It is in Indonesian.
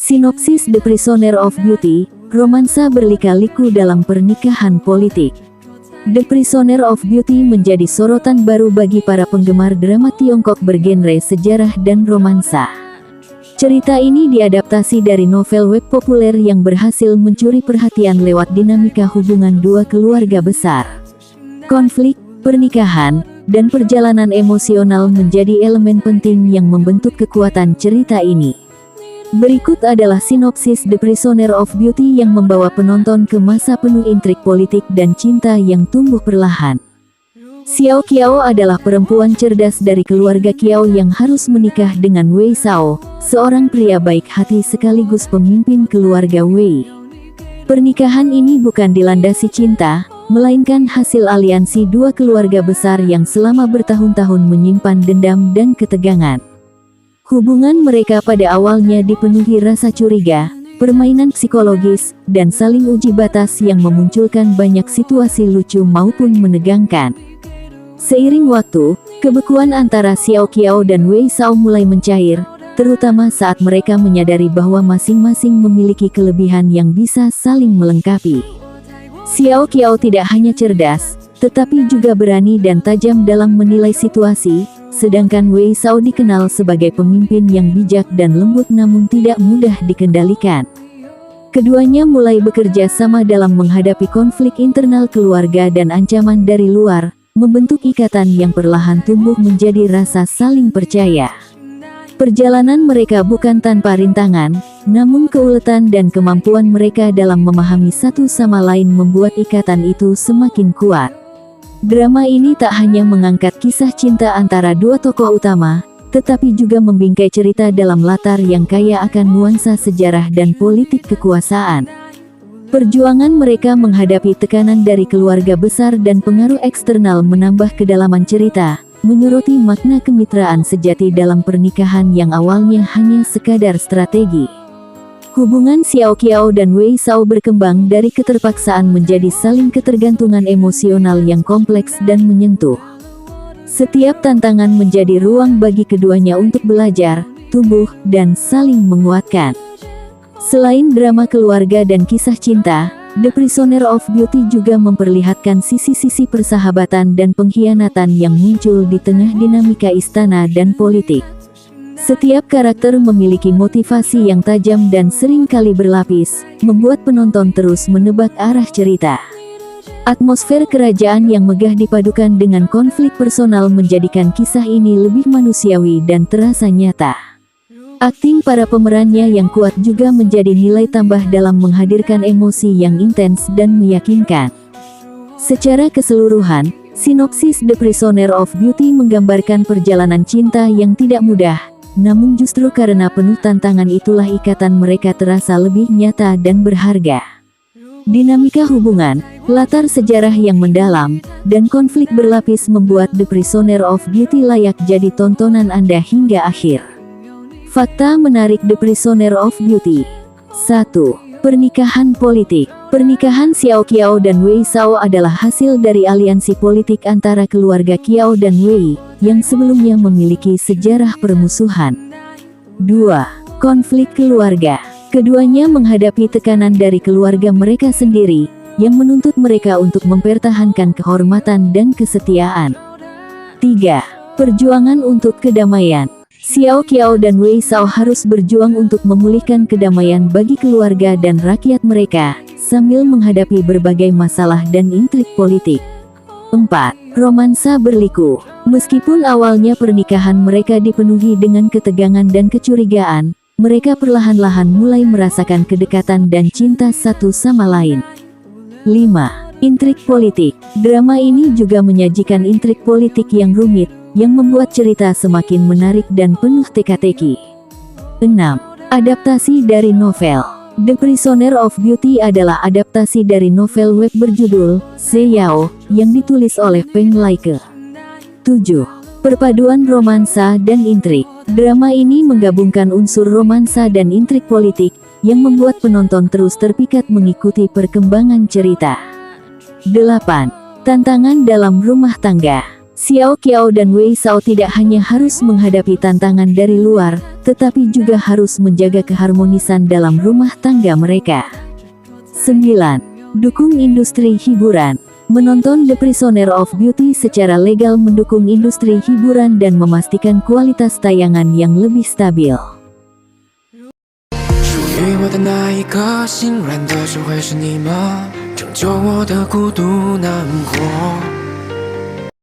Sinopsis The Prisoner of Beauty, romansa berlika-liku dalam pernikahan politik. The Prisoner of Beauty menjadi sorotan baru bagi para penggemar drama Tiongkok bergenre sejarah dan romansa. Cerita ini diadaptasi dari novel web populer yang berhasil mencuri perhatian lewat dinamika hubungan dua keluarga besar. Konflik, pernikahan, dan perjalanan emosional menjadi elemen penting yang membentuk kekuatan cerita ini. Berikut adalah sinopsis The Prisoner of Beauty yang membawa penonton ke masa penuh intrik politik dan cinta yang tumbuh perlahan. Xiao Qiao adalah perempuan cerdas dari keluarga Qiao yang harus menikah dengan Wei Shao, seorang pria baik hati sekaligus pemimpin keluarga Wei. Pernikahan ini bukan dilandasi cinta, melainkan hasil aliansi dua keluarga besar yang selama bertahun-tahun menyimpan dendam dan ketegangan. Hubungan mereka pada awalnya dipenuhi rasa curiga, permainan psikologis, dan saling uji batas yang memunculkan banyak situasi lucu maupun menegangkan. Seiring waktu, kebekuan antara Xiao Qiao dan Wei Shao mulai mencair, terutama saat mereka menyadari bahwa masing-masing memiliki kelebihan yang bisa saling melengkapi. Xiao Qiao tidak hanya cerdas, tetapi juga berani dan tajam dalam menilai situasi, sedangkan Wei Shao dikenal sebagai pemimpin yang bijak dan lembut namun tidak mudah dikendalikan. Keduanya mulai bekerja sama dalam menghadapi konflik internal keluarga dan ancaman dari luar, membentuk ikatan yang perlahan tumbuh menjadi rasa saling percaya. Perjalanan mereka bukan tanpa rintangan, namun keuletan dan kemampuan mereka dalam memahami satu sama lain membuat ikatan itu semakin kuat. Drama ini tak hanya mengangkat kisah cinta antara dua tokoh utama, tetapi juga membingkai cerita dalam latar yang kaya akan nuansa sejarah dan politik kekuasaan. Perjuangan mereka menghadapi tekanan dari keluarga besar dan pengaruh eksternal menambah kedalaman cerita, menyoroti makna kemitraan sejati dalam pernikahan yang awalnya hanya sekadar strategi. Hubungan Xiao Qiao dan Wei Shao berkembang dari keterpaksaan menjadi saling ketergantungan emosional yang kompleks dan menyentuh. Setiap tantangan menjadi ruang bagi keduanya untuk belajar, tumbuh, dan saling menguatkan. Selain drama keluarga dan kisah cinta, The Prisoner of Beauty juga memperlihatkan sisi-sisi persahabatan dan pengkhianatan yang muncul di tengah dinamika istana dan politik. Setiap karakter memiliki motivasi yang tajam dan sering kali berlapis, membuat penonton terus menebak arah cerita. Atmosfer kerajaan yang megah dipadukan dengan konflik personal menjadikan kisah ini lebih manusiawi dan terasa nyata. Akting para pemerannya yang kuat juga menjadi nilai tambah dalam menghadirkan emosi yang intens dan meyakinkan. Secara keseluruhan, sinopsis The Prisoner of Beauty menggambarkan perjalanan cinta yang tidak mudah, namun justru karena penuh tantangan itulah ikatan mereka terasa lebih nyata dan berharga. Dinamika hubungan, latar sejarah yang mendalam, dan konflik berlapis membuat The Prisoner of Beauty layak jadi tontonan Anda hingga akhir. Fakta menarik The Prisoner of Beauty. 1. Pernikahan politik. Pernikahan Xiao Qiao dan Wei Shao adalah hasil dari aliansi politik antara keluarga Qiao dan Wei, yang sebelumnya memiliki sejarah permusuhan. 2. Konflik keluarga. Keduanya menghadapi tekanan dari keluarga mereka sendiri, yang menuntut mereka untuk mempertahankan kehormatan dan kesetiaan. 3. Perjuangan untuk kedamaian. Xiao Qiao dan Wei Shao harus berjuang untuk memulihkan kedamaian bagi keluarga dan rakyat mereka, sambil menghadapi berbagai masalah dan intrik politik. 4. Romansa berliku. Meskipun awalnya pernikahan mereka dipenuhi dengan ketegangan dan kecurigaan, mereka perlahan-lahan mulai merasakan kedekatan dan cinta satu sama lain. 5. Intrik politik. Drama ini juga menyajikan intrik politik yang rumit, yang membuat cerita semakin menarik dan penuh teka-teki. 6. Adaptasi dari novel. The Prisoner of Beauty adalah adaptasi dari novel web berjudul Seyao, yang ditulis oleh Peng Laike. 7. Perpaduan romansa dan intrik. Drama ini menggabungkan unsur romansa dan intrik politik, yang membuat penonton terus terpikat mengikuti perkembangan cerita. 8. Tantangan dalam rumah tangga. Xiao Qiao dan Wei Sao tidak hanya harus menghadapi tantangan dari luar, tetapi juga harus menjaga keharmonisan dalam rumah tangga mereka. 9. Dukung industri hiburan. Menonton The Prisoner of Beauty secara legal mendukung industri hiburan dan memastikan kualitas tayangan yang lebih stabil. 属于我的那一个心软的只会是你吗？拯救我的孤独难过。